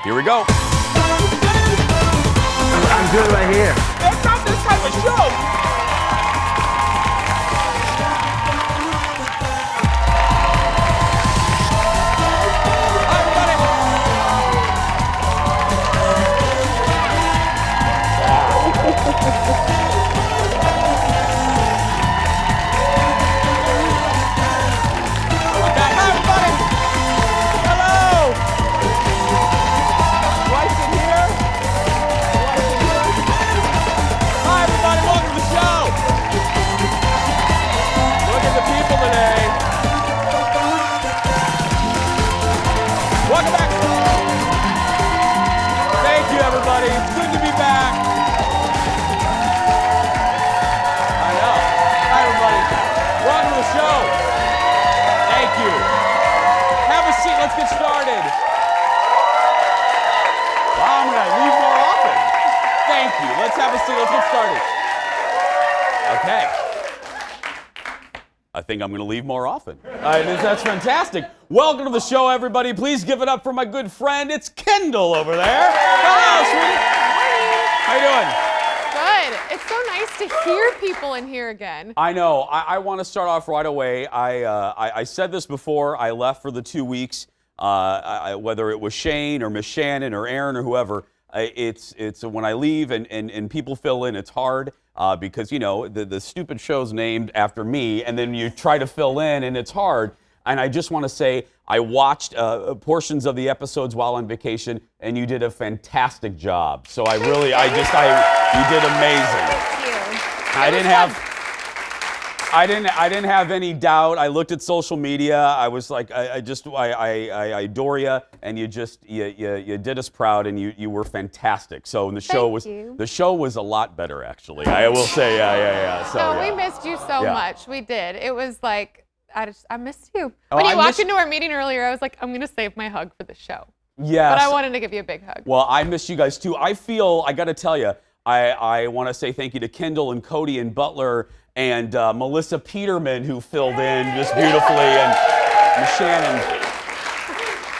Here we go. I'm good right here. That's not this type of show. Welcome back. Thank you, everybody. It's good to be back. I know. Hi, everybody. Welcome to the show. Thank you. Have a seat. Let's get started. Wow, I'm going to leave more often. Thank you. Let's have a seat. Let's get started. Okay. I think I'm going to leave more often. That's fantastic. Welcome to the show, everybody. Please give it up for my good friend. It's Kendall over there. Hello, sweetie. How you doing? Good. It's so nice to hear people in here again. I know. I want to start off right away. I said this before. I left for the 2 weeks. Whether it was Shane or Miss Shannon or Aaron or whoever, it's when I leave and people fill in, it's hard. Because, you know, the stupid show's named after me, and then you try to fill in, and it's hard. And I just want to say, I watched portions of the episodes while on vacation, and you did a fantastic job. So you did amazing. Thank you. I didn't have any doubt. I looked at social media. I was like, I adore you, and you did us proud, and you were fantastic. So the show was a lot better, actually. I will say, yeah. So we missed you so much. We did. It was like I missed you. Oh, when you walked into our meeting earlier, I was like, I'm gonna save my hug for the show. Yes. But I wanted to give you a big hug. Well, I miss you guys too. I got to tell you, I want to say thank you to Kendall and Cody and Butler and Melissa Peterman, who filled in just beautifully, and Shannon.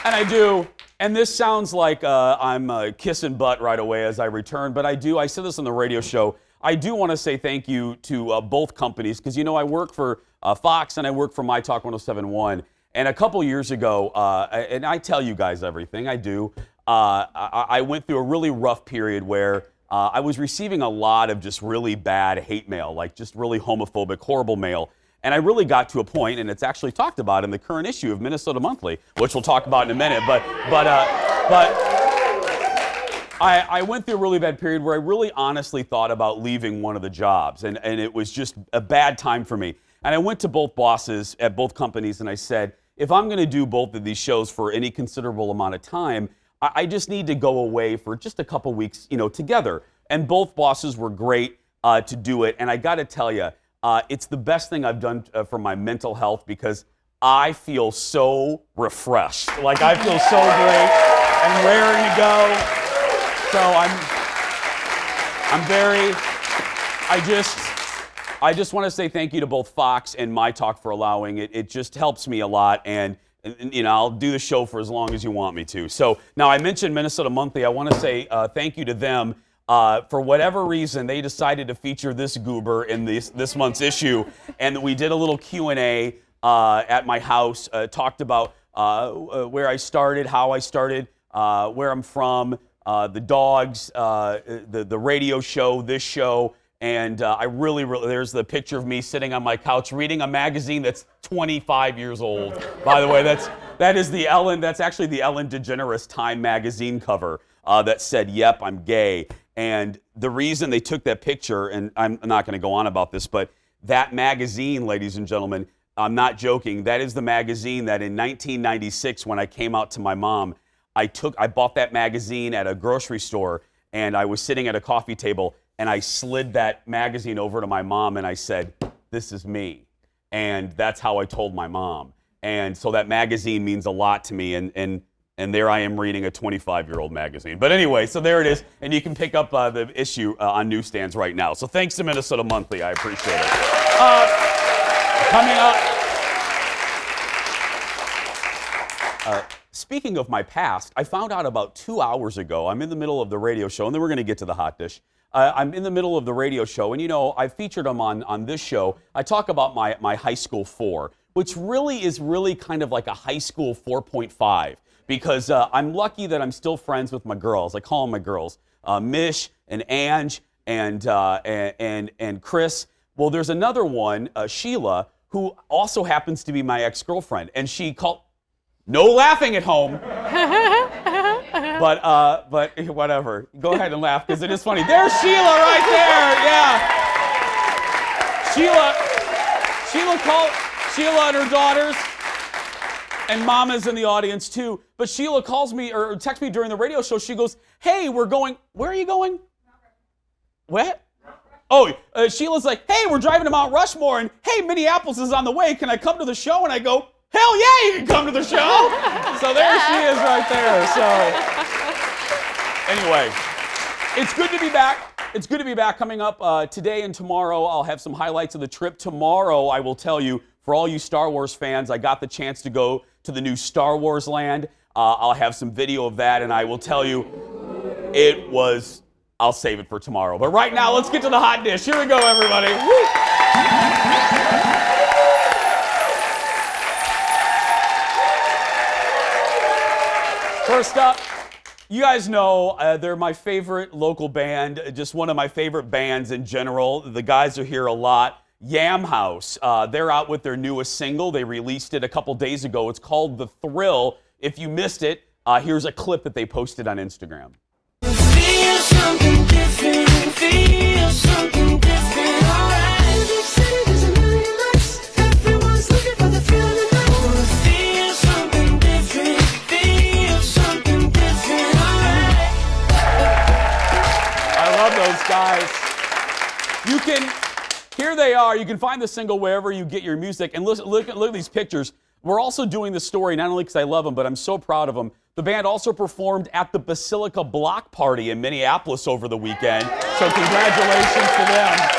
And I do. And this sounds like I'm kissing butt right away as I return, but I said this on the radio show. I do want to say thank you to both companies, because, you know, I work for Fox and I work for My Talk 107.1. And a couple years ago, and I tell you guys everything, I do, I went through a really rough period where I was receiving a lot of just really bad hate mail, like just really homophobic, horrible mail. And I really got to a point, and it's actually talked about in the current issue of Minnesota Monthly, which we'll talk about in a minute, but I went through a really bad period where I really honestly thought about leaving one of the jobs, and it was just a bad time for me. And I went to both bosses at both companies, and I said, if I'm going to do both of these shows for any considerable amount of time, I just need to go away for just a couple weeks, you know, together. And both bosses were great to do it. And I got to tell you, it's the best thing I've done for my mental health, because I feel so refreshed. Like, I feel so great and raring to go. So I just want to say thank you to both Fox and My Talk for allowing it. It just helps me a lot, and you know, I'll do the show for as long as you want me to. So now, I mentioned Minnesota Monthly. I want to say thank you to them. For whatever reason, they decided to feature this goober in this month's issue, and we did a little Q&A at my house, talked about where I started, how I started, where I'm from, the dogs, the radio show, this show. And I really, there's the picture of me sitting on my couch reading a magazine that's 25 years old. By the way, that's actually the Ellen DeGeneres Time magazine cover that said, "Yep, I'm gay." And the reason they took that picture, and I'm not going to go on about this, but that magazine, ladies and gentlemen, I'm not joking, that is the magazine that in 1996, when I came out to my mom, I bought that magazine at a grocery store, and I was sitting at a coffee table, and I slid that magazine over to my mom, and I said, "This is me." And that's how I told my mom. And so that magazine means a lot to me, and there I am reading a 25-year-old magazine. But anyway, so there it is, and you can pick up the issue on newsstands right now. So thanks to Minnesota Monthly, I appreciate it. Coming up, speaking of my past, I found out about 2 hours ago. I'm in the middle of the radio show, and then we're going to get to the hot dish. I'm in the middle of the radio show, and you know, I featured them on this show. I talk about my high school 4, which really is kind of like a high school 4.5, because I'm lucky that I'm still friends with my girls. I call them my girls, Mish and Ange and Chris. Well, there's another one, Sheila, who also happens to be my ex-girlfriend, and she called. No laughing at home. But whatever. Go ahead and laugh because it is funny. There's Sheila right there. Yeah. Sheila and her daughters, and Mama's in the audience too. But Sheila calls me or texts me during the radio show. She goes, "Hey, we're going. Where are you going? What? Oh, Sheila's like, hey, we're driving to Mount Rushmore, and hey, Minneapolis is on the way. Can I come to the show?" And I go, hell yeah, you can come to the show. So there she is right there. So anyway, it's good to be back. It's good to be back. Coming up today and tomorrow, I'll have some highlights of the trip. Tomorrow, I will tell you, for all you Star Wars fans, I got the chance to go to the new Star Wars land. I'll have some video of that, and I will tell you, I'll save it for tomorrow. But right now, let's get to the hot dish. Here we go, everybody. Woo! First up, you guys know they're my favorite local band, just one of my favorite bands in general. The guys are here a lot. Yam House. They're out with their newest single. They released it a couple days ago. It's called The Thrill. If you missed it, here's a clip that they posted on Instagram. Feel something different, feel something different, alright. Every city there's a million lights, everyone's looking for the thrill of the night. Feel something different, feel something different, alright. I love those guys. Here they are. You can find the single wherever you get your music. And look at these pictures. We're also doing the story, not only because I love them, but I'm so proud of them. The band also performed at the Basilica Block Party in Minneapolis over the weekend. So congratulations to them.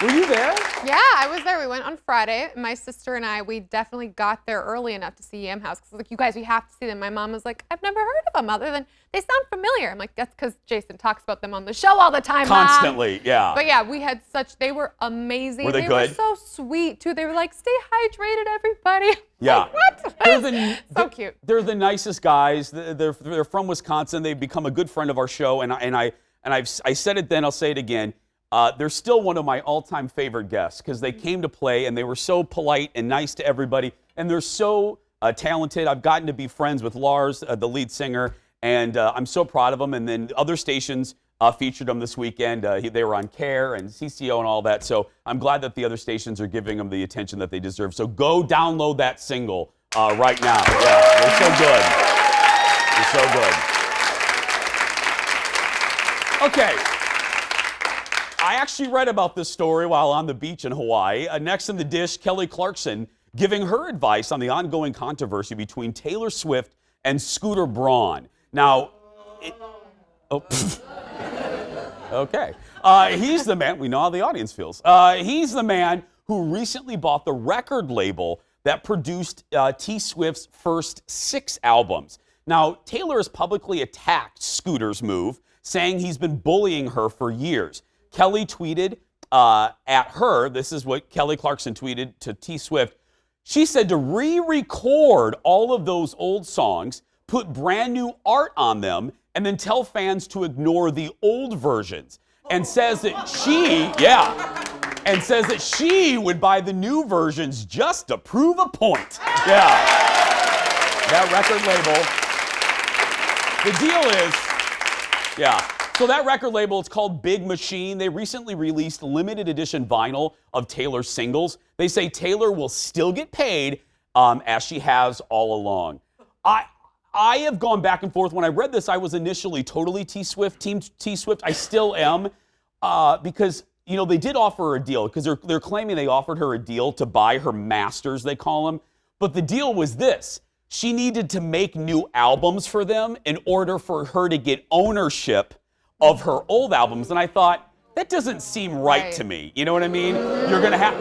Were you there? Yeah, I was there. We went on Friday. My sister and I, we definitely got there early enough to see Yam House. Because like, you guys, we have to see them. My mom was like, I've never heard of them other than they sound familiar. I'm like, that's because Jason talks about them on the show all the time, Constantly, Mom. yeah. But yeah, they were amazing. Were they were good? so sweet, too. They were like, stay hydrated, everybody. Yeah. Like, what? So cute. They're the nicest guys. They're from Wisconsin. They've become a good friend of our show. And I said it then, I'll say it again. They're still one of my all-time favorite guests because they came to play and they were so polite and nice to everybody. And they're so talented. I've gotten to be friends with Lars, the lead singer, and I'm so proud of them. And then other stations featured them this weekend. They were on CARE and CCO and all that. So I'm glad that the other stations are giving them the attention that they deserve. So go download that single right now. Yeah, they're so good. They're so good. Okay. I actually read about this story while on the beach in Hawaii. Next in the dish, Kelly Clarkson giving her advice on the ongoing controversy between Taylor Swift and Scooter Braun. Now, okay. He's the man, we know how the audience feels. He's the man who recently bought the record label that produced T Swift's first 6 albums. Now, Taylor has publicly attacked Scooter's move, saying he's been bullying her for years. Kelly tweeted at her, this is what Kelly Clarkson tweeted to T Swift. She said to re-record all of those old songs, put brand new art on them, and then tell fans to ignore the old versions. And says that she would buy the new versions just to prove a point. Yeah. That record label. The deal is, yeah. So that record label, it's called Big Machine. They recently released limited edition vinyl of Taylor's singles. They say Taylor will still get paid as she has all along. I have gone back and forth. When I read this, I was initially totally Team T Swift. I still am because, you know, they did offer her a deal because they're claiming they offered her a deal to buy her masters, they call them. But the deal was this. She needed to make new albums for them in order for her to get ownership of her old albums. And I thought, that doesn't seem right to me. You know what I mean? You're going to have...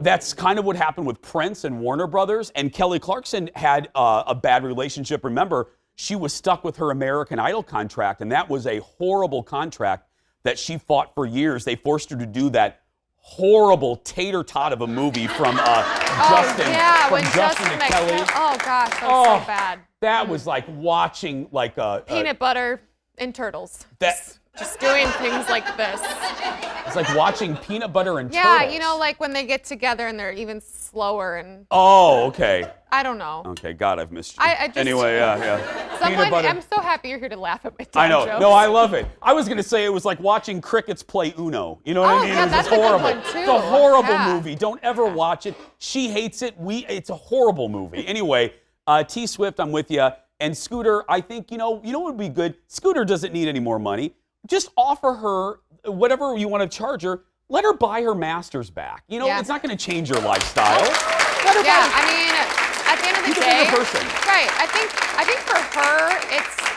That's kind of what happened with Prince and Warner Brothers. And Kelly Clarkson had a bad relationship. Remember, she was stuck with her American Idol contract, and that was a horrible contract that she fought for years. They forced her to do that horrible tater tot of a movie from Justin. Yeah, from when Justin to Kelly. Oh gosh, that was so bad. That was like watching like a Peanut butter and turtles. that. Just doing things like this. It's like watching peanut butter and Yeah, turtles. you know, like when they get together and they're even slower and Oh, okay. I don't know. Okay, God, I've missed you. I just- Anyway, yeah. Someone, Peanut butter. I'm so happy you're here to laugh at my dad I know. jokes. No, I love it. I was going to say it was like watching crickets play Uno. You know what I Oh, mean? yeah, It was that's just a good horrible. one, too. It's a horrible Yeah. movie. Don't ever watch it. She hates it. It's a horrible movie. Anyway, T Swift, I'm with you. And Scooter, I think, you know what would be good? Scooter doesn't need any more money. Just offer her whatever you want to charge her. Let her buy her masters back. You know, Yeah. it's not going to change your lifestyle. Let her Yeah, buy I mean, at the end of the She's a day, bigger person. right? I think for her,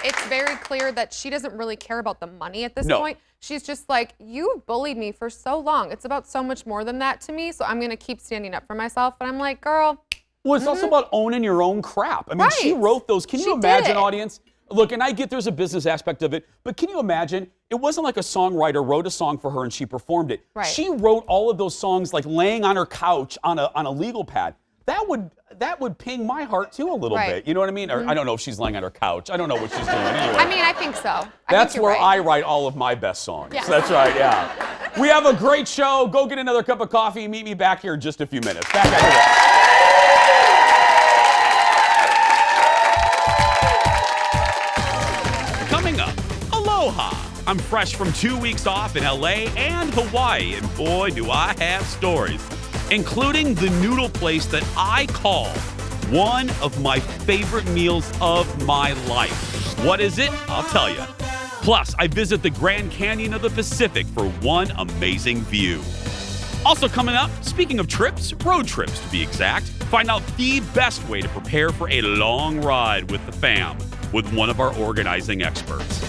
it's very clear that she doesn't really care about the money at this No. point. She's just like, you bullied me for so long. It's about so much more than that to me. So I'm gonna keep standing up for myself. And I'm like, girl, Well, it's also about owning your own crap. I mean, she Right. wrote those. Can She you did imagine, it. audience? Look, and I get there's a business aspect of it, but can you imagine? It wasn't like a songwriter wrote a song for her and she performed it. Right. She wrote all of those songs like laying on her couch on a legal pad. That would ping my heart too a little Right. bit. You know what I mean? Or I don't know if she's laying on her couch. I don't know what she's doing anyway. I mean, I think so. I That's think you're where right. I write all of my best songs. Yeah. That's right, yeah. We have a great show. Go get another cup of coffee. Meet me back here in just a few minutes. Back after this. Coming up, Aloha. I'm fresh from 2 weeks off in LA and Hawaii, and boy, do I have stories, including the noodle place that I call one of my favorite meals of my life. What is it? I'll tell you. Plus, I visit the Grand Canyon of the Pacific for one amazing view. Also coming up, speaking of trips, road trips to be exact, find out the best way to prepare for a long ride with the fam with one of our organizing experts.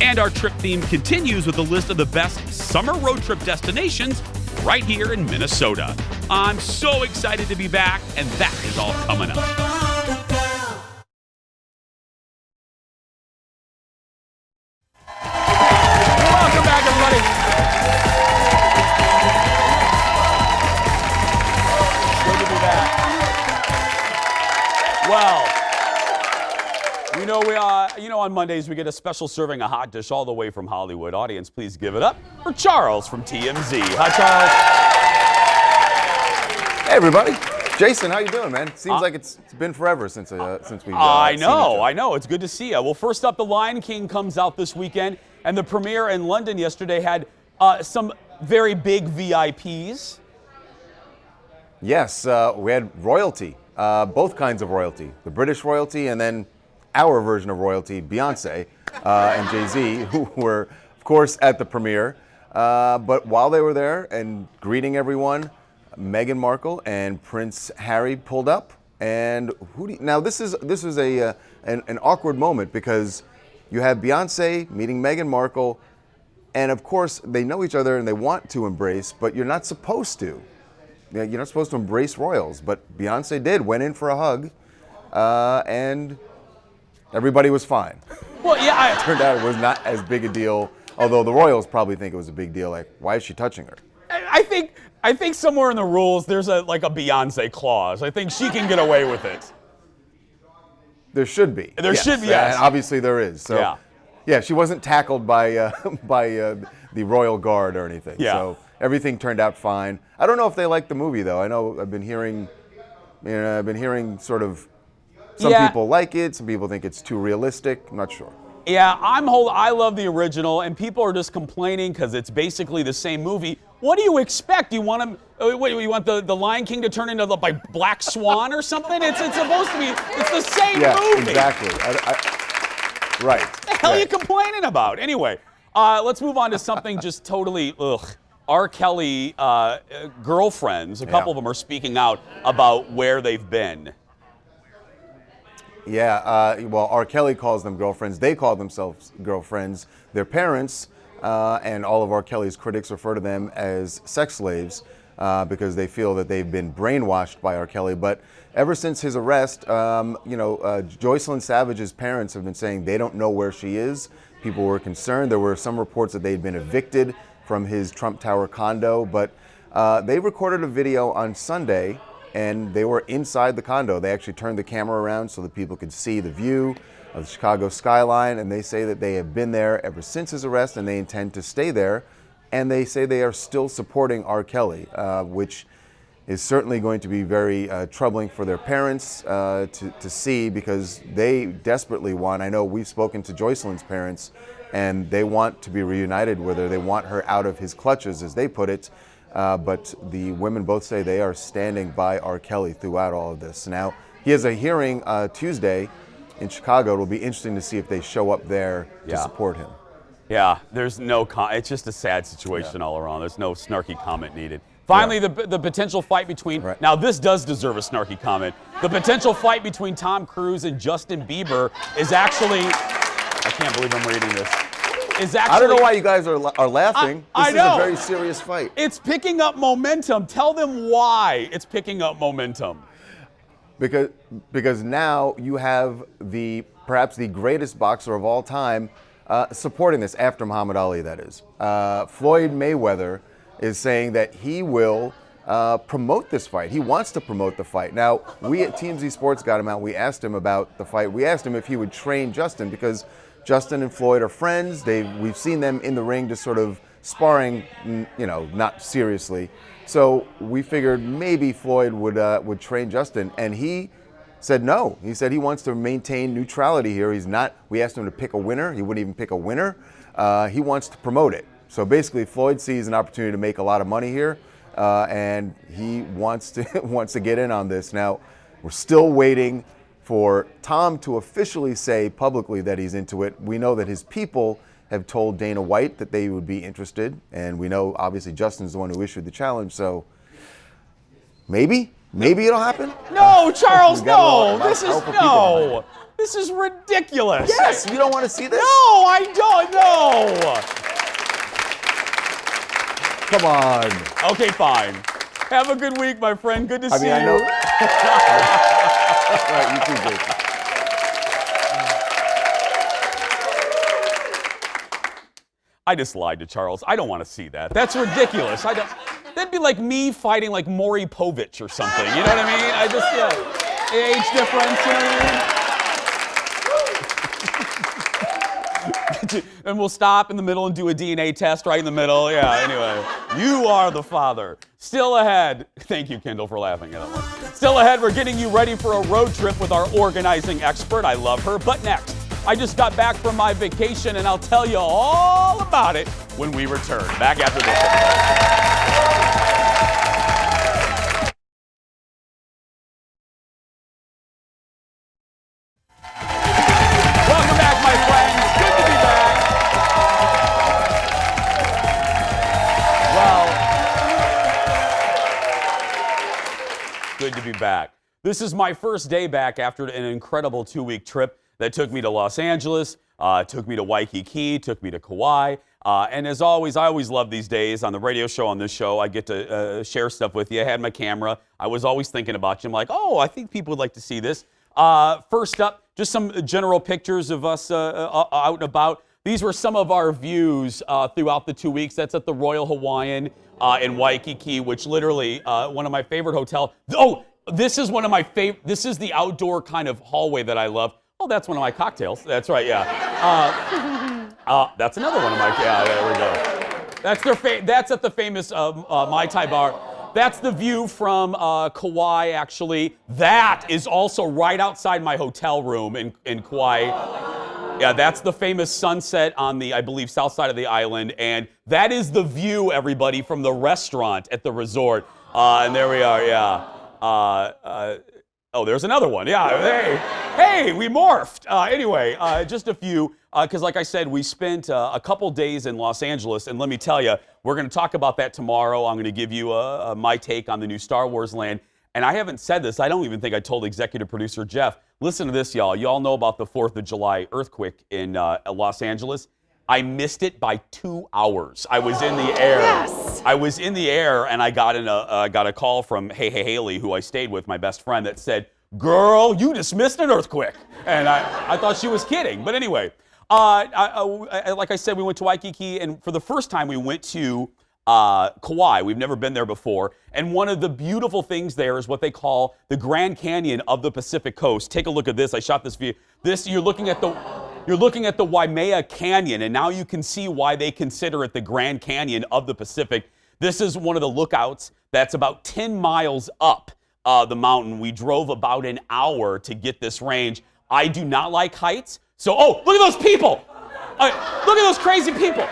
And our trip theme continues with a list of the best summer road trip destinations right here in Minnesota. I'm so excited to be back, and that is all coming up. Welcome back, everybody. Good to be back. Well, on Mondays we get a special serving of hot dish all the way from Hollywood. Audience, please give it up for Charles from TMZ. Hi, Charles. Hey everybody, Jason, how you doing, man? Seems like it's been forever since we've. I seen each know, other. I know. It's good to see you. Well, first up, The Lion King comes out this weekend, and the premiere in London yesterday had some very big VIPs. Yes, we had royalty, both kinds of royalty, the British royalty and then our version of royalty, Beyonce and Jay-Z, who were, of course, at the premiere. But while they were there and greeting everyone, Meghan Markle and Prince Harry pulled up. And now this is an awkward moment because you have Beyonce meeting Meghan Markle, and of course they know each other and they want to embrace, but you're not supposed to. You're not supposed to embrace royals, but Beyonce did, went in for a hug, and everybody was fine. Well, yeah, Turned out it was not as big a deal, although the royals probably think it was a big deal. Like, why is she touching her? I think somewhere in the rules there's a Beyonce clause. I think she can get away with it. There should be. There should be, yes. And obviously there is. So, yeah, she wasn't tackled by the royal guard or anything. Yeah. So everything turned out fine. I don't know if they like the movie though. I know I've been hearing sort of some Yeah. people like it, some people think it's too realistic. I'm not sure. Yeah, I love the original, and people are just complaining because it's basically the same movie. What do you expect? You want him? What, you want the Lion King to turn into the Black Swan or something? It's supposed to be. It's the same Yeah, movie. exactly. Right. What the hell are you complaining about? Anyway, let's move on to something just totally R. Kelly girlfriends. A couple of them are speaking out about where they've been. Yeah, well, R. Kelly calls them girlfriends. They call themselves girlfriends. Their parents and all of R. Kelly's critics refer to them as sex slaves. because they feel that they've been brainwashed by R. Kelly. But ever since his arrest, Joycelyn Savage's parents have been saying they don't know where she is. People were concerned. There were some reports that they'd been evicted from his Trump Tower condo, but they recorded a video on Sunday, and they were inside the condo. They actually turned the camera around so that people could see the view of the Chicago skyline, and they say that they have been there ever since his arrest, and they intend to stay there. And they say they are still supporting R. Kelly, which is certainly going to be very troubling for their parents to see, because they desperately want, I know we've spoken to Joycelyn's parents, and they want to be reunited with her. They want her out of his clutches, as they put it. But the women both say they are standing by R. Kelly throughout all of this. Now, he has a hearing Tuesday in Chicago. It'll be interesting to see if they show up there to support him. Yeah, there's no, it's just a sad situation all around. There's no snarky comment needed. Finally, the potential fight between, now this does deserve a snarky comment. The potential fight between Tom Cruise and Justin Bieber is actually, I can't believe I'm reading this, is actually. I don't know why you guys are laughing. I This know. is a very serious fight. It's picking up momentum. Tell them why it's picking up momentum. Because now you have perhaps the greatest boxer of all time supporting this, after Muhammad Ali, that is. Floyd Mayweather is saying that he will promote this fight. He wants to promote the fight. Now, we at TMZ Sports got him out. We asked him about the fight. We asked him if he would train Justin, because Justin and Floyd are friends. We've seen them in the ring just sort of sparring, not seriously. So we figured maybe Floyd would train Justin, and he said no. He said he wants to maintain neutrality here. He's not. We asked him to pick a winner. He wouldn't even pick a winner. He wants to promote it. So basically, Floyd sees an opportunity to make a lot of money here, and he wants to get in on this. Now, we're still waiting for Tom to officially say publicly that he's into it. We know that his people have told Dana White that they would be interested, and we know obviously Justin's the one who issued the challenge. So maybe it'll happen. No, Charles, We got a lot no. of This is powerful people behind no. it. This is ridiculous. Yes, you don't want to see this? No, I don't know. Come on. Okay, fine. Have a good week, my friend. Good to see I you. know. All right, you too, Jason. I just lied to Charles. I don't want to see that. That's ridiculous. That'd be like me fighting like Maury Povich or something. You know what I mean? Age difference, you know what I mean? And we'll stop in the middle and do a DNA test right in the middle. Yeah, anyway. You are the father. Still ahead. Thank you, Kendall, for laughing at that one. Still ahead, we're getting you ready for a road trip with our organizing expert. I love her. But next, I just got back from my vacation, and I'll tell you all about it when we return. Back after this, everybody. Welcome back, my friends. Good to be back. Well, good to be back. This is my first day back after an incredible 2-week trip that took me to Los Angeles, took me to Waikiki, took me to Kauai. And as always, I always love these days on the radio show, on this show. I get to share stuff with you. I had my camera. I was always thinking about you. I'm like, oh, I think people would like to see this. First up, just some general pictures of us out and about. These were some of our views throughout the 2 weeks. That's at the Royal Hawaiian in Waikiki, which literally one of my favorite hotels. Oh, this is one of my favorite. This is the outdoor kind of hallway that I love. Oh, that's one of my cocktails. That's right, yeah. That's another one of my, yeah, there we go. That's at the famous Mai Tai bar. That's the view from Kauai, actually. That is also right outside my hotel room in Kauai. Yeah, that's the famous sunset on the, I believe, south side of the island. And that is the view, everybody, from the restaurant at the resort. And there we are, yeah. Oh, there's another one. Yeah, hey, we morphed. Anyway, just a few, because like I said, we spent a couple days in Los Angeles, and let me tell you, we're going to talk about that tomorrow. I'm going to give you my take on the new Star Wars land. And I haven't said this. I don't even think I told executive producer Jeff. Listen to this, y'all. Y'all know about the 4th of July earthquake in Los Angeles. I missed it by 2 hours. I was in the air. Yes. I was in the air, and I got a call from Hey Haley, who I stayed with, my best friend, that said, "Girl, you just missed an earthquake." And I thought she was kidding. But anyway, like I said, we went to Waikiki, and for the first time, we went to Kauai. We've never been there before. And one of the beautiful things there is what they call the Grand Canyon of the Pacific Coast. Take a look at this. I shot this view. You're looking at the Waimea Canyon, and now you can see why they consider it the Grand Canyon of the Pacific. This is one of the lookouts that's about 10 miles up the mountain. We drove about an hour to get this range. I do not like heights. So, look at those people. Look at those crazy people.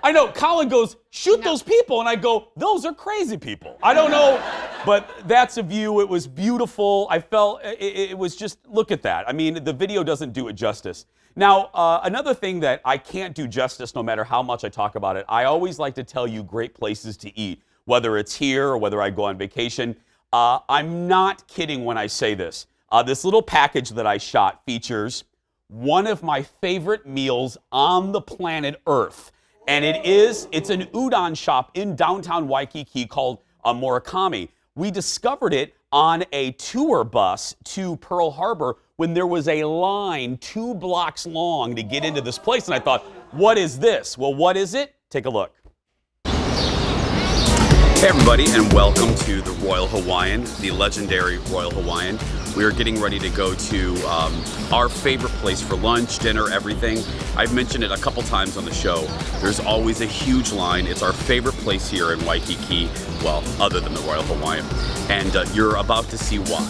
I know, Colin goes, shoot those people. And I go, those are crazy people. I don't know, but that's a view. It was beautiful. I felt it was just, look at that. I mean, the video doesn't do it justice. Now, another thing that I can't do justice no matter how much I talk about it, I always like to tell you great places to eat, whether it's here or whether I go on vacation. I'm not kidding when I say this. This little package that I shot features one of my favorite meals on the planet Earth. And it's an udon shop in downtown Waikiki called Murakami. We discovered it on a tour bus to Pearl Harbor when there was a line 2 blocks long to get into this place. And I thought, what is this? Well, what is it? Take a look. Hey everybody, and welcome to the Royal Hawaiian, the legendary Royal Hawaiian. We are getting ready to go to our favorite place for lunch, dinner, everything. I've mentioned it a couple times on the show. There's always a huge line. It's our favorite place here in Waikiki, well, other than the Royal Hawaiian. And you're about to see why.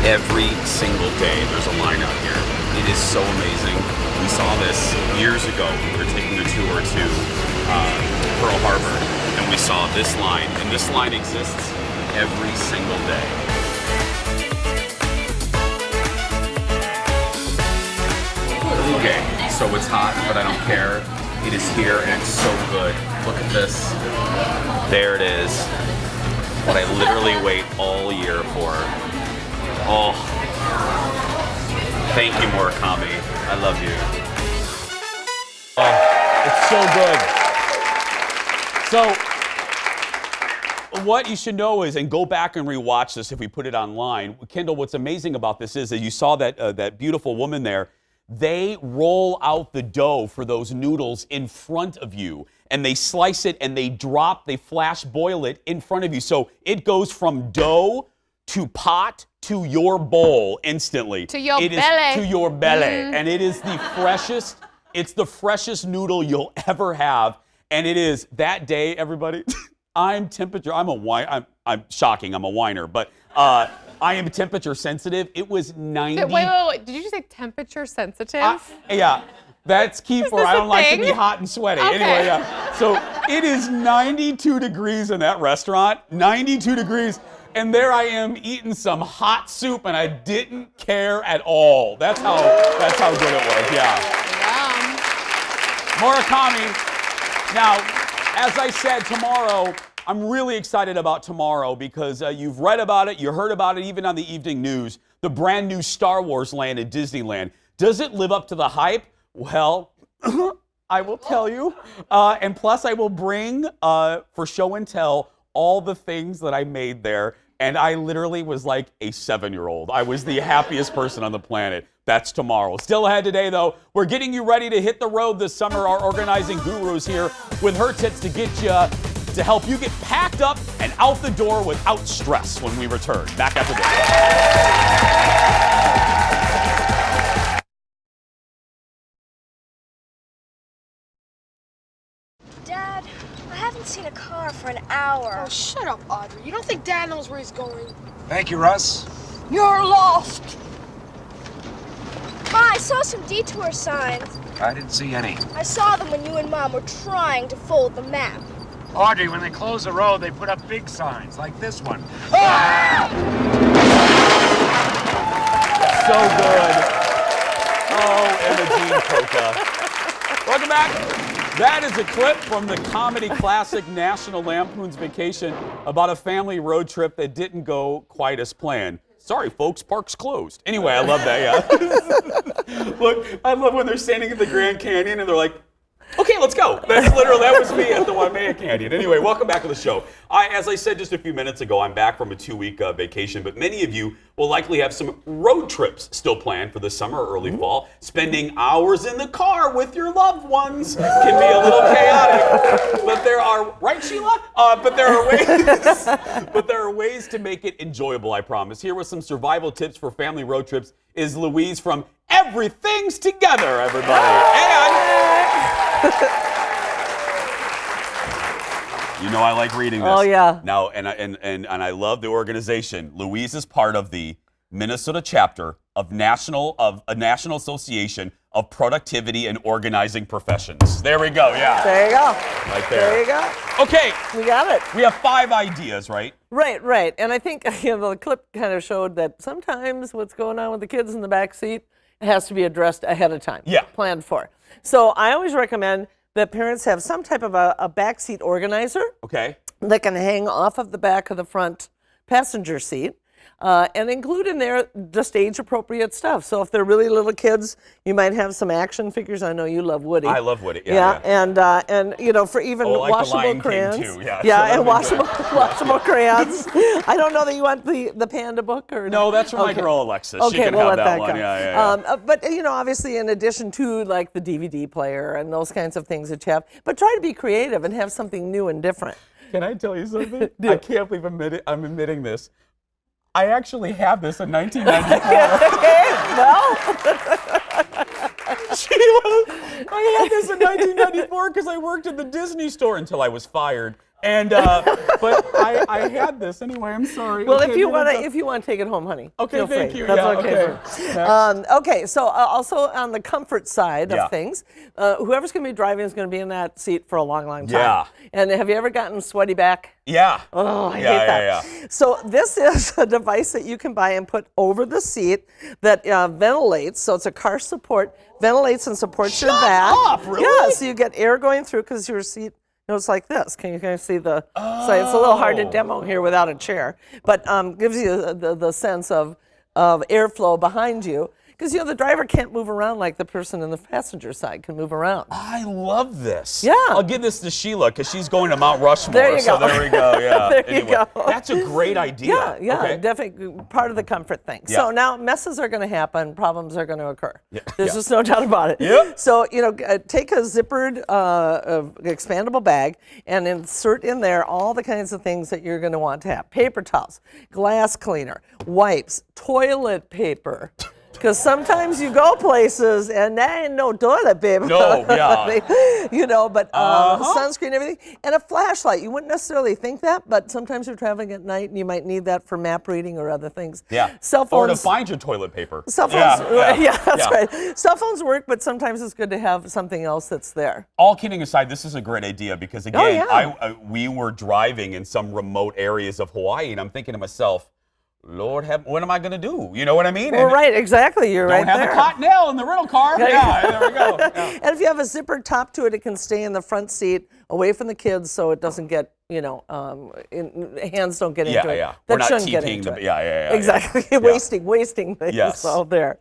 Every single day there's a line out here. It is so amazing. We saw this years ago. We were taking a tour to Pearl Harbor, and we saw this line, and this line exists every single day. Okay, so it's hot, but I don't care. It is here, and it's so good. Look at this. There it is. What I literally wait all year for. Oh. Thank you, Murakami. I love you. Oh, it's so good. So, what you should know is, and go back and rewatch this if we put it online. Kendall, what's amazing about this is that you saw that beautiful woman there. They roll out the dough for those noodles in front of you, and they slice it and they flash boil it in front of you. So it goes from dough to pot to your bowl instantly. To your belly. To your belly. And it is the freshest, it's the freshest noodle you'll ever have. And it is that day, everybody. I'm shocking, I'm a whiner, but I am temperature sensitive. It was 90. Wait. Did you just say temperature sensitive? Yeah. That's key for this I a don't like to thing? be hot and sweaty. Okay. Anyway, yeah. So it is 92 degrees in that restaurant. 92 degrees. And there I am eating some hot soup, and I didn't care at all. That's how good it was, yeah. Murakami. Now, as I said, tomorrow, I'm really excited about tomorrow because you've read about it, you heard about it even on the evening news, the brand new Star Wars land at Disneyland. Does it live up to the hype? Well, I will tell you. And plus, I will bring, for show and tell, all the things that I made there. And I literally was like a 7-year-old. I was the happiest person on the planet. That's tomorrow. Still ahead today, though, we're getting you ready to hit the road this summer. Our organizing guru's here with her tips to get you, to help you get packed up and out the door without stress when we return. Back after this. Dad, I haven't seen a car for an hour. Oh, shut up, Audrey. You don't think Dad knows where he's going? Thank you, Russ. You're lost. Ma, I saw some detour signs. I didn't see any. I saw them when you and Mom were trying to fold the map. Audrey, when they close the road, they put up big signs, like this one. So good. Oh, Imogene Coca. Welcome back. That is a clip from the comedy classic National Lampoon's Vacation about a family road trip that didn't go quite as planned. sorry, folks, park's closed. Anyway, I love that, yeah. Look, I love when they're standing in the Grand Canyon and they're like, okay, let's go. That was me at the Waimea Canyon. Anyway, welcome back to the show. As I said just a few minutes ago, I'm back from a 2-week vacation, but many of you will likely have some road trips still planned for the summer or early fall. Spending hours in the car with your loved ones can be a little chaotic, but there are, right, Sheila? But there are ways to make it enjoyable, I promise. Here with some survival tips for family road trips is Louise from Everything's Together, everybody. You know I like reading this. Oh, yeah. Now, and I love the organization. Louise is part of the Minnesota chapter of a National Association of Productivity and Organizing Professions. There we go, yeah. There you go. Right there. There you go. Okay. We got it. We have 5 ideas, right? Right. And I think the clip kind of showed that sometimes what's going on with the kids in the back seat has to be addressed ahead of time. Yeah. Planned for. So I always recommend that parents have some type of a backseat organizer Okay. that can hang off of the back of the front passenger seat. And include in there just age-appropriate stuff. So if they're really little kids, you might have some action figures. I know you love Woody. I love Woody. Yeah. And you know, for even like the washable Lion King, crayons. too. Yeah, so Yeah, that'd and be washable crayons. I don't know that you want the Panda book or No, that's from my Okay. girl Alexis. Okay, She can we'll have let that that one. go. Yeah. But you know, obviously, in addition to like the DVD player and those kinds of things that you have, but try to be creative and have something new and different. Can I tell you something? I can't believe I'm admitting this. I actually have this in 1994. Well, I had this in 1994 because I worked at the Disney store until I was fired. And but I had this anyway. I'm sorry. well, Okay, if you maybe want to take it home, honey. Okay, feel thank free. you. That's Yeah, okay. okay. Okay, so also on the comfort side Yeah. of things, whoever's going to be driving is going to be in that seat for a long, long time. Yeah. And have you ever gotten sweaty back? Yeah. Oh, I Yeah, hate that. yeah. So this is a device that you can buy and put over the seat that ventilates. So it's a car support, ventilates and supports your back. up, really? Yeah, so you get air going through because your seat, you know, it's like this. Can you guys see the? So it's a little hard to demo here without a chair, but gives you the sense of airflow behind you. Because, you know, the driver can't move around like the person in the passenger side can move around. I love this. Yeah. I'll give this to Sheila because she's going to Mount Rushmore. There you so go. there we go. Yeah. There you go. That's a great idea. Yeah, Okay. definitely part of the comfort thing. Yeah. So now messes are going to happen, problems are going to occur. Yeah, There's yeah. just no doubt about it. Yep. So, you know, take a zippered expandable bag and insert in there all the kinds of things that you're going to want to have. Paper towels, glass cleaner, wipes, toilet paper. Because sometimes you go places and there ain't no toilet paper. No, yeah. You know, but sunscreen, everything, and a flashlight. You wouldn't necessarily think that, but sometimes you're traveling at night and you might need that for map reading or other things. Yeah. Cell phones. Or to find your toilet paper. Cell phones. Yeah, that's yeah. right. Cell phones work, but sometimes it's good to have something else that's there. All kidding aside, this is a great idea because again, yeah. we were driving in some remote areas of Hawaii, and I'm thinking to myself, Lord, what am I going to do? You know what I mean? Well, And right, exactly. You're don't right have there. the Cottonelle in the rental car. Yeah, there we go. Yeah. And if you have a zippered top to it, it can stay in the front seat away from the kids so it doesn't get, you know, hands don't get into it. Yeah. That We're not shouldn't get TPing into the. it. Yeah. Exactly. Yeah. Wasting things Yes. out there.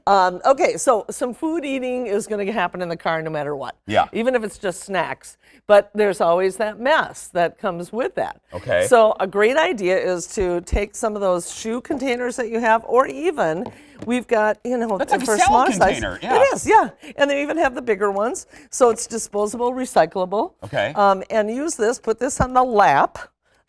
Okay, so some food eating is going to happen in the car no matter what. Yeah. Even if it's just snacks. But there's always that mess that comes with that. Okay. So a great idea is to take some of those shoe containers that you have, or even we've got, you know, That's like a for salad smaller container, size. yeah. It is, yeah. And they even have the bigger ones. So it's disposable, recyclable. Okay. And use this, put this on the lap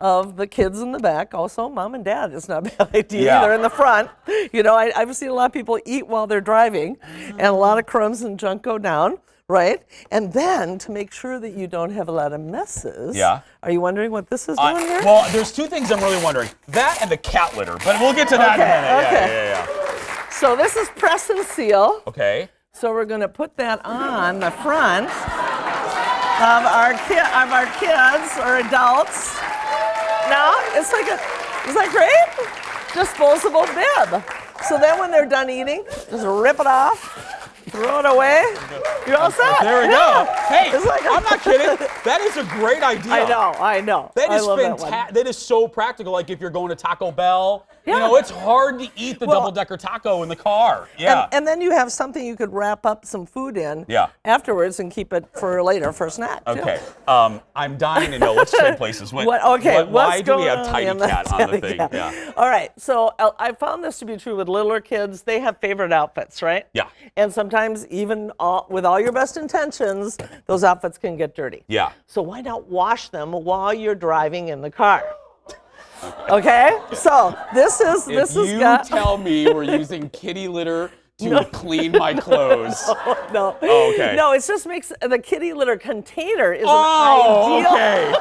of the kids in the back. Also, mom and dad is not a bad idea. Yeah. They're in the front. You know, I've seen a lot of people eat while they're driving, and a lot of crumbs and junk go down, right? And then to make sure that you don't have a lot of messes. Yeah. Are you wondering what this is doing here? Well, there's two things I'm really wondering. That and the cat litter, but we'll get to that in a minute. Okay. Yeah. So this is press and seal. Okay. So we're going to put that on the front of our kids or adults. Now it's like is that great? Disposable bib. So then when they're done eating, just rip it off, throw it away. You're all set. There we Yeah. go. Hey, It's like I'm not kidding. That is a great idea. I know. That I is love that one. fantastic. That is so practical. Like if you're going to Taco Bell, you Yeah. know, it's hard to eat the Well- double-decker taco in the car. Yeah. And then you have something you could wrap up some food in Yeah. afterwards and keep it for later for a snack. too. Okay. I'm dying to know. Let's trade places. Why what's do we have going Tiny in the Cat on the Tiny thing? Cat? Yeah. All right. So I found this to be true with littler kids. They have favorite outfits, right? Yeah. And sometimes even with all your best intentions, those outfits can get dirty. Yeah. So why not wash them while you're driving in the car? Okay? So this is If you got tell me we're using kitty litter to clean my clothes. no. Oh, okay. No, it just makes the kitty litter container is Oh, an ideal okay.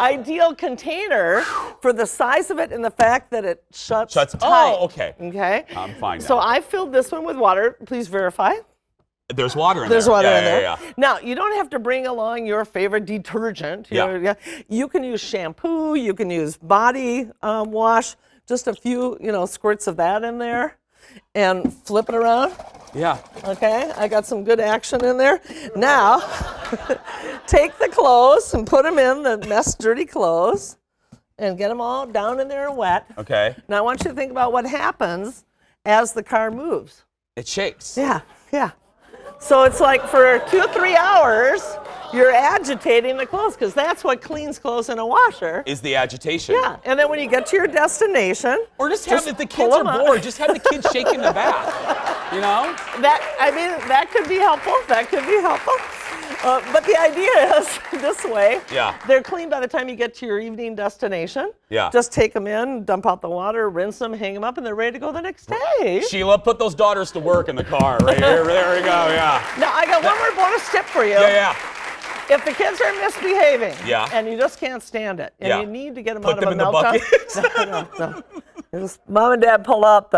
ideal container for the size of it and the fact that it shuts tight. Oh, okay. Okay. I'm fine So now. I filled this one with water. Please verify. There's water in There's there. water Yeah, in yeah, there. yeah. Now, you don't have to bring along your favorite detergent. You can use shampoo. You can use body wash. Just a few, squirts of that in there and flip it around. Yeah. Okay, I got some good action in there. Now, take the clothes and put them in the mess dirty clothes and get them all down in there and wet. Okay. Now, I want you to think about what happens as the car moves. It shakes. Yeah. So it's like for 2 or 3 hours, you're agitating the clothes because that's what cleans clothes in a washer. Is the agitation. Yeah, and then when you get to your destination, Or just have, if the pull kids are 'em up. bored, just have the kids shake in the bath. You know? That could be helpful. That could be helpful. But the idea is this way. Yeah. They're clean by the time you get to your evening destination. Yeah. Just take them in, dump out the water, rinse them, hang them up, and they're ready to go the next day. Sheila, put those daughters to work in the car right here. There we go. Yeah. Now, I got one more bonus tip for you. Yeah. If the kids are misbehaving Yeah. and you just can't stand it and Yeah. you need to get them Put out them of in a the meltdown. bucket. No. You just, Mom and Dad pull out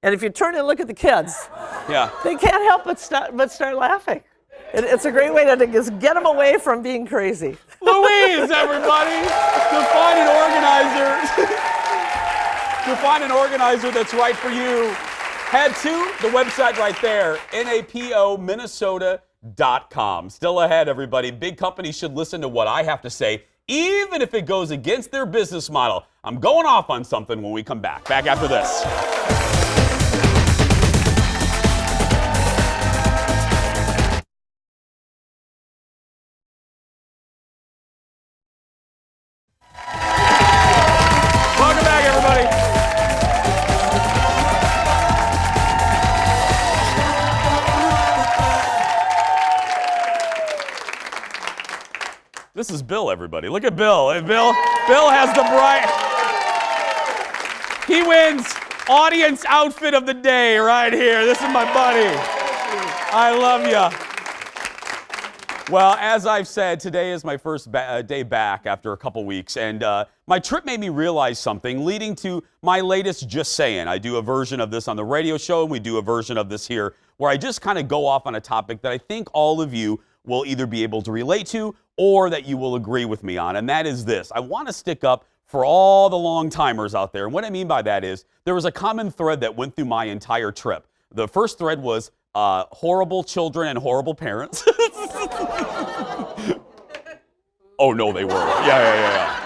and if you turn and look at the kids, Yeah. they can't help but start laughing. It's a great way to just get them away from being crazy. Louise, everybody, to find an organizer, to find an organizer that's right for you, head to the website right there, napominnesota.com. Still ahead, everybody. Big companies should listen to what I have to say, even if it goes against their business model. I'm going off on something when we come back. Back after this. Welcome back, everybody. This is Bill, everybody. Look at Bill. Hey, Bill has the bright. He wins audience outfit of the day right here. This is my buddy. I love you. Well, as I've said, today is my first day back after a couple weeks, and my trip made me realize something, leading to my latest Just Saying. I do a version of this on the radio show, and we do a version of this here, where I just kind of go off on a topic that I think all of you will either be able to relate to or that you will agree with me on, and that is this. I want to stick up for all the long-timers out there, and what I mean by that is there was a common thread that went through my entire trip. The first thread was horrible children and horrible parents. Oh, no, they were. Yeah.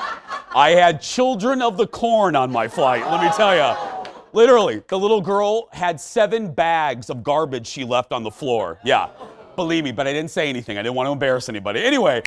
I had children of the corn on my flight, let me tell you. Literally, the little girl had 7 bags of garbage she left on the floor. Yeah, believe me, but I didn't say anything. I didn't want to embarrass anybody. Anyway,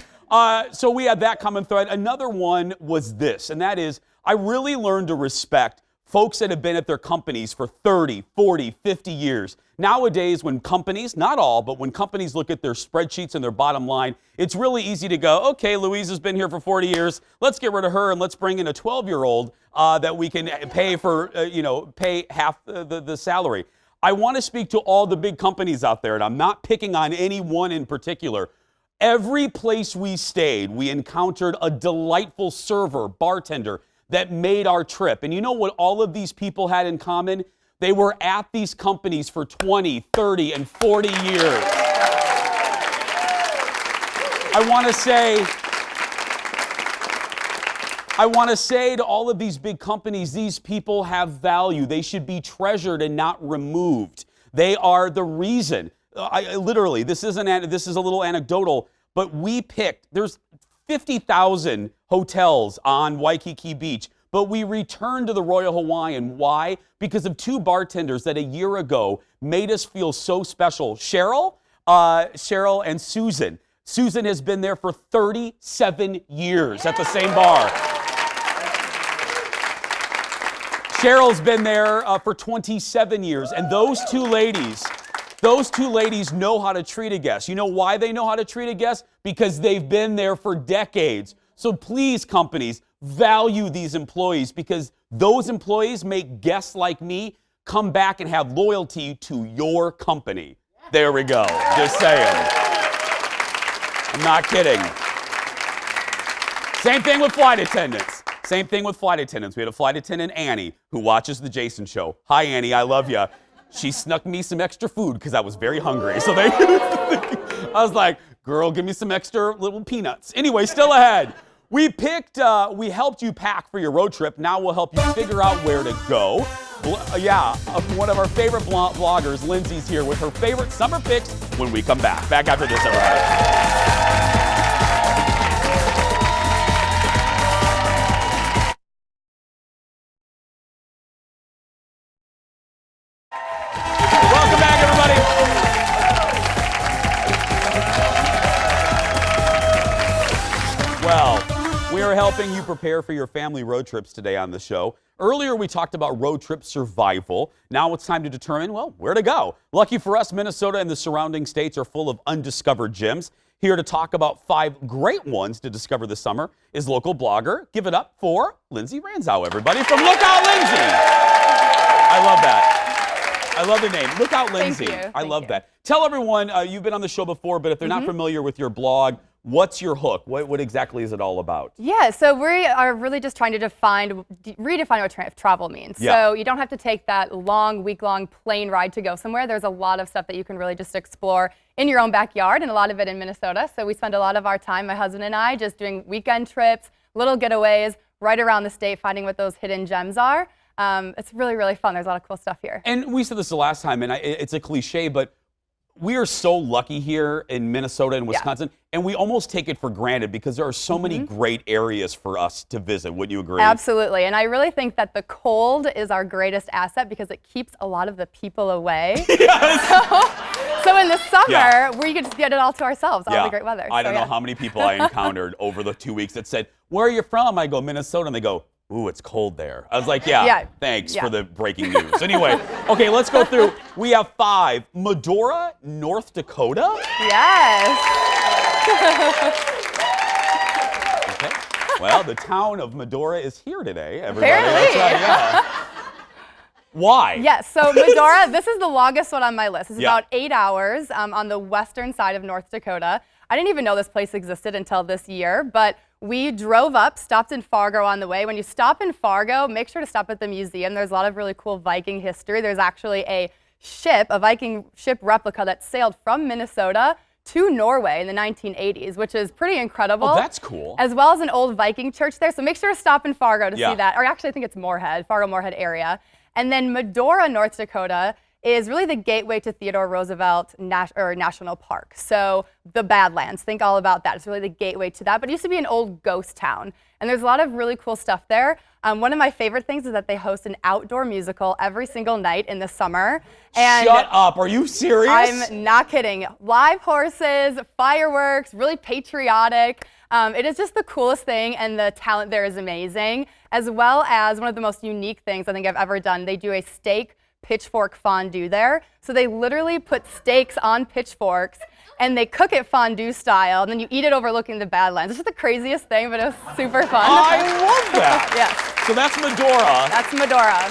so we had that common thread. Another one was this, and that is I really learned to respect folks that have been at their companies for 30, 40, 50 years. Nowadays, when companies, not all, but when companies look at their spreadsheets and their bottom line, it's really easy to go, okay, Louise has been here for 40 years. Let's get rid of her and let's bring in a 12-year-old that we can pay for, pay half the salary. I want to speak to all the big companies out there, and I'm not picking on any one in particular. Every place we stayed, we encountered a delightful server, bartender, that made our trip. And you know what all of these people had in common? They were at these companies for 20, 30, and 40 years. I want to say to all of these big companies, these people have value. They should be treasured and not removed. They are the reason. Literally, this is a little anecdotal, but we picked, there's 50,000 hotels on Waikiki Beach, but we returned to the Royal Hawaiian. Why? Because of 2 bartenders that a year ago made us feel so special. Cheryl and Susan. Susan has been there for 37 years at the same bar. Cheryl's been there for 27 years, and those two ladies know how to treat a guest. You know why they know how to treat a guest? Because they've been there for decades. So please, companies, value these employees, because those employees make guests like me come back and have loyalty to your company. There we go. Just saying. I'm not kidding. Same thing with flight attendants. We had a flight attendant, Annie, who watches the Jason Show. Hi, Annie. I love you. She snuck me some extra food because I was very hungry. So I was like, girl, give me some extra little peanuts. Anyway, still ahead. We helped you pack for your road trip. Now we'll help you figure out where to go. One of our favorite vloggers, Lindsay's here with her favorite summer picks when we come back. Back after this, everybody. Welcome back, everybody. Well, we are helping you prepare for your family road trips today on the show. Earlier, we talked about road trip survival. Now it's time to determine, well, where to go. Lucky for us, Minnesota and the surrounding states are full of undiscovered gems. Here to talk about 5 great ones to discover this summer is local blogger. Give it up for Lindsay Ranzow, everybody, from Lookout Lindsay. I love that. I love the name. Lookout Lindsay. Thank you. I love that. Tell everyone, you've been on the show before, but if they're not familiar with your blog, what's your hook? What exactly is it all about? Yeah, so we are really just trying to redefine what travel means. Yeah. So you don't have to take that long, week-long plane ride to go somewhere. There's a lot of stuff that you can really just explore in your own backyard, and a lot of it in Minnesota. So we spend a lot of our time, my husband and I, just doing weekend trips, little getaways, right around the state, finding what those hidden gems are. It's really, really fun. There's a lot of cool stuff here. And we said this the last time, and it's a cliche, but we are so lucky here in Minnesota and Wisconsin, and we almost take it for granted because there are so many great areas for us to visit. Wouldn't you agree? Absolutely. And I really think that the cold is our greatest asset because it keeps a lot of the people away. So in the summer, we can just get it all to ourselves, all the great weather. I don't know how many people I encountered over the 2 weeks that said, "Where are you from?" I go, "Minnesota." And they go, "Ooh, it's cold there." I was like, thanks for the breaking news. Anyway, okay, let's go through. We have 5. Medora, North Dakota. Yes. Okay. Well, the town of Medora is here today, everybody. Apparently. That's right, yeah. Why? Yes, so Medora, this is the longest one on my list. It's Yeah. about 8 hours on the western side of North Dakota. I didn't even know this place existed until this year, but we drove up, stopped in Fargo on the way. When you stop in Fargo, make sure to stop at the museum. There's a lot of really cool Viking history. There's actually a Viking ship replica that sailed from Minnesota to Norway in the 1980s, which is pretty incredible. Oh, that's cool. As well as an old Viking church there. So make sure to stop in Fargo to Yeah. see that. Or actually, I think it's Moorhead, Fargo-Moorhead area. And then Medora, North Dakota is really the gateway to Theodore Roosevelt National Park. So the Badlands, think all about that. It's really the gateway to that. But it used to be an old ghost town. And there's a lot of really cool stuff there. One of my favorite things is that they host an outdoor musical every single night in the summer. And Shut up. Are you serious? I'm not kidding. Live horses, fireworks, really patriotic. It is just the coolest thing, and the talent there is amazing. As well as one of the most unique things I think I've ever done, they do a steak pitchfork fondue there. So they literally put steaks on pitchforks and they cook it fondue style, and then you eat it overlooking the Badlands. It's just the craziest thing, but it was super fun. I love that. Yes. So that's Medora. That's Medora.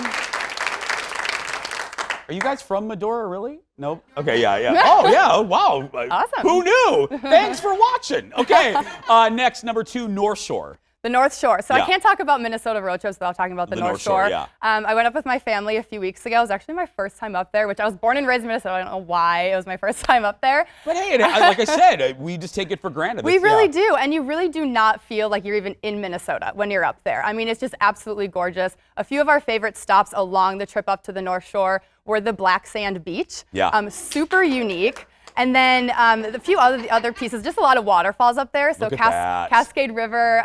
Are you guys from Medora, really? Nope. Okay, yeah. Oh, yeah. Wow. Awesome. Who knew? Thanks for watching. Okay. Next, number 2, North Shore. The North Shore. So Yeah. I can't talk about Minnesota road trips without talking about the North Shore. Yeah. I went up with my family a few weeks ago. It was actually my first time up there, which I was born and raised in Minnesota. I don't know why it was my first time up there. But hey, like I said, we just take it for granted. We really do, and you really do not feel like you're even in Minnesota when you're up there. I mean, it's just absolutely gorgeous. A few of our favorite stops along the trip up to the North Shore were the Black Sand Beach. Yeah. Super unique. And then a few other pieces, just a lot of waterfalls up there. So Look at that. Cascade River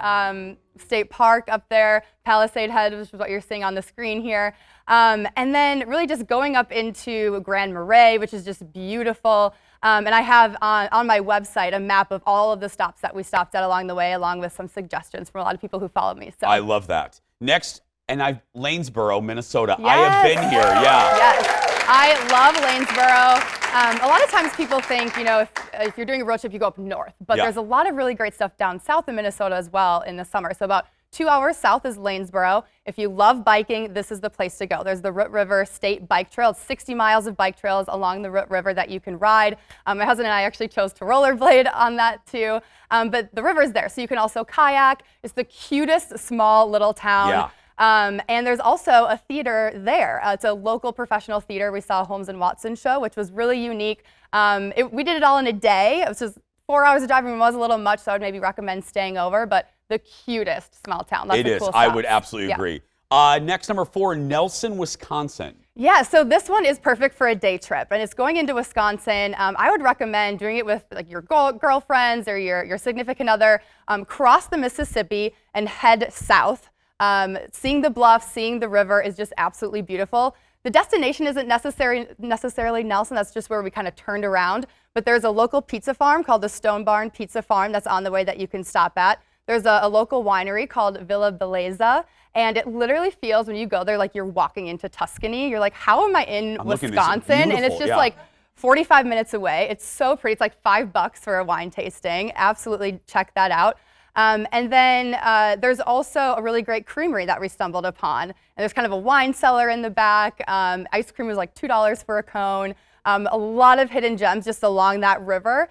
State Park up there, Palisade Head, which is what you're seeing on the screen here. And then really just going up into Grand Marais, which is just beautiful. And I have on my website a map of all of the stops that we stopped at along the way, along with some suggestions from a lot of people who follow me. So I love that. Next, Lanesboro, Minnesota. I have been here, yeah. Yes. I love Lanesboro. A lot of times people think, if you're doing a road trip, you go up north. But Yeah. there's a lot of really great stuff down south of Minnesota as well in the summer. So about 2 hours south is Lanesboro. If you love biking, this is the place to go. There's the Root River State Bike Trail. It's 60 miles of bike trails along the Root River that you can ride. My husband and I actually chose to rollerblade on that too. But the river's there, so you can also kayak. It's the cutest small little town. Yeah. And there's also a theater there. It's a local professional theater. We saw a Holmes and Watson show, which was really unique. We did it all in a day. It was just 4 hours of driving was a little much, so I would maybe recommend staying over. But the cutest small town. That's It a is. cool I stop. would absolutely Yeah. agree. Next, number 4, Nelson, Wisconsin. Yeah, so this one is perfect for a day trip, and it's going into Wisconsin. I would recommend doing it with like your girlfriends or your significant other. Cross the Mississippi and head south. Seeing the bluffs, seeing the river is just absolutely beautiful. The destination isn't necessarily Nelson. That's just where we kind of turned around. But there's a local pizza farm called the Stone Barn Pizza Farm that's on the way that you can stop at. There's a local winery called Villa Bellezza, and it literally feels when you go there like you're walking into Tuscany. You're like, how am I in looking at this. Wisconsin? And it's Beautiful, just yeah. like 45 minutes away. It's so pretty. It's like $5 for a wine tasting. Absolutely check that out. And then there's also a really great creamery that we stumbled upon. And there's kind of a wine cellar in the back. Ice cream was like $2 for a cone. A lot of hidden gems just along that river.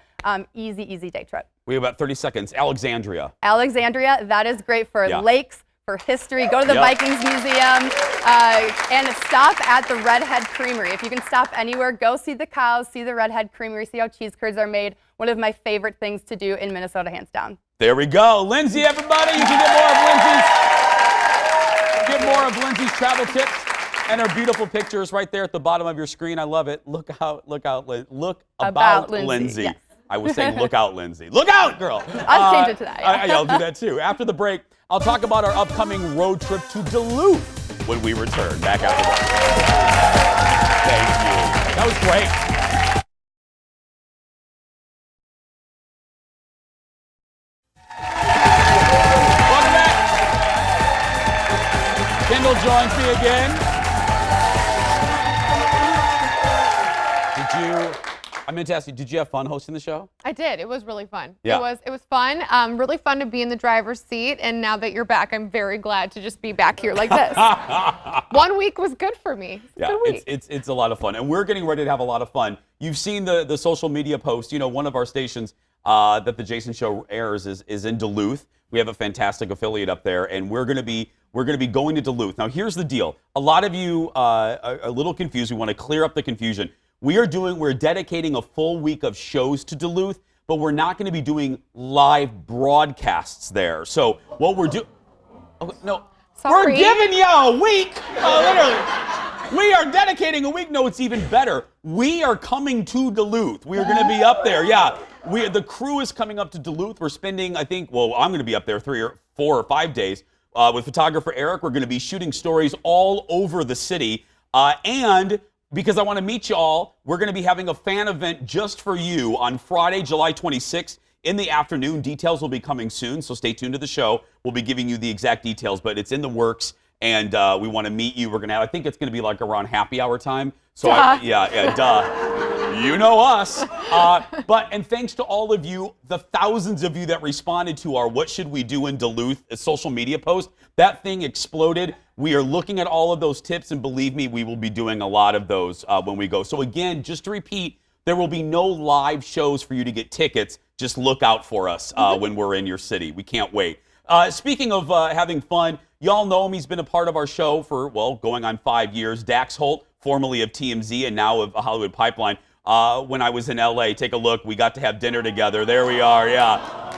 Easy day trip. We have about 30 seconds. Alexandria. Alexandria, that is great for Yeah. lakes, for history. Go to the Yep. Vikings Museum and stop at the Redhead Creamery. If you can stop anywhere, go see the cows, see the Redhead Creamery, see how cheese curds are made. One of my favorite things to do in Minnesota, hands down. There we go. Lindsay, everybody, you can get more of Lindsay's travel tips and her beautiful pictures right there at the bottom of your screen. I love it. Look about Lindsay. Yes. I was saying look out, Lindsay. Look out, girl. I'll change it to that, yeah. I'll do that too. After the break, I'll talk about our upcoming road trip to Duluth when we return. Back after the break. Thank you. That was great. Welcome back. Kendall joins me again. I meant to ask you, did you have fun hosting the show? I did. It was really fun. Yeah. It was fun. Really fun to be in the driver's seat. And now that you're back, I'm very glad to just be back here like this. 1 week was good for me. It's a Yeah, good week. it's a lot of fun, and we're getting ready to have a lot of fun. You've seen the social media post. One of our stations that the Jason Show airs is in Duluth. We have a fantastic affiliate up there, and we're going to be going to Duluth. Now, here's the deal. A lot of you are a little confused. We want to clear up the confusion. We're dedicating a full week of shows to Duluth, but we're not going to be doing live broadcasts there. So what we're doing, we're Sorry. giving you a week, literally. We are dedicating a week. No, it's even better. We are coming to Duluth. We are going to be up there. Yeah, the crew is coming up to Duluth. We're spending, I'm going to be up there 3 or 4 or 5 days with photographer Eric. We're going to be shooting stories all over the city, and because I want to meet you all, we're going to be having a fan event just for you on Friday, July 26th in the afternoon. Details will be coming soon, so stay tuned to the show. We'll be giving you the exact details, but it's in the works, and we want to meet you. We're going to have, I think it's going to be like around happy hour time. So duh. You know us. And thanks to all of you, the thousands of you that responded to our What Should We Do in Duluth social media post. That thing exploded. We are looking at all of those tips, and believe me, we will be doing a lot of those when we go. So again, just to repeat, there will be no live shows for you to get tickets. Just look out for us when we're in your city. We can't wait. Speaking of having fun, y'all know him. He's been a part of our show for, well, going on 5 years. Dax Holt, formerly of TMZ and now of Hollywood Pipeline. When I was in LA, take a look. We got to have dinner together. There we are, yeah.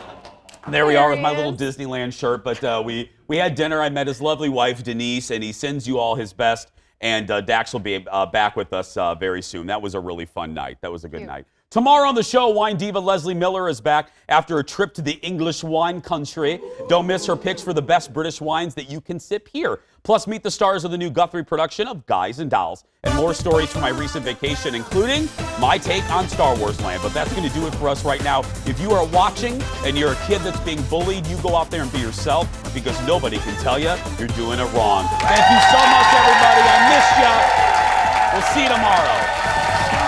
There we are with my little Disneyland shirt. But we had dinner. I met his lovely wife, Denise, and he sends you all his best. And Dax will be back with us very soon. That was a really fun night. That was a good night. Tomorrow on the show, wine diva Leslie Miller is back after a trip to the English wine country. Don't miss her picks for the best British wines that you can sip here. Plus, meet the stars of the new Guthrie production of Guys and Dolls. And more stories from my recent vacation, including my take on Star Wars Land. But that's going to do it for us right now. If you are watching and you're a kid that's being bullied, you go out there and be yourself, because nobody can tell you you're doing it wrong. Thank you so much, everybody. I missed you. We'll see you tomorrow.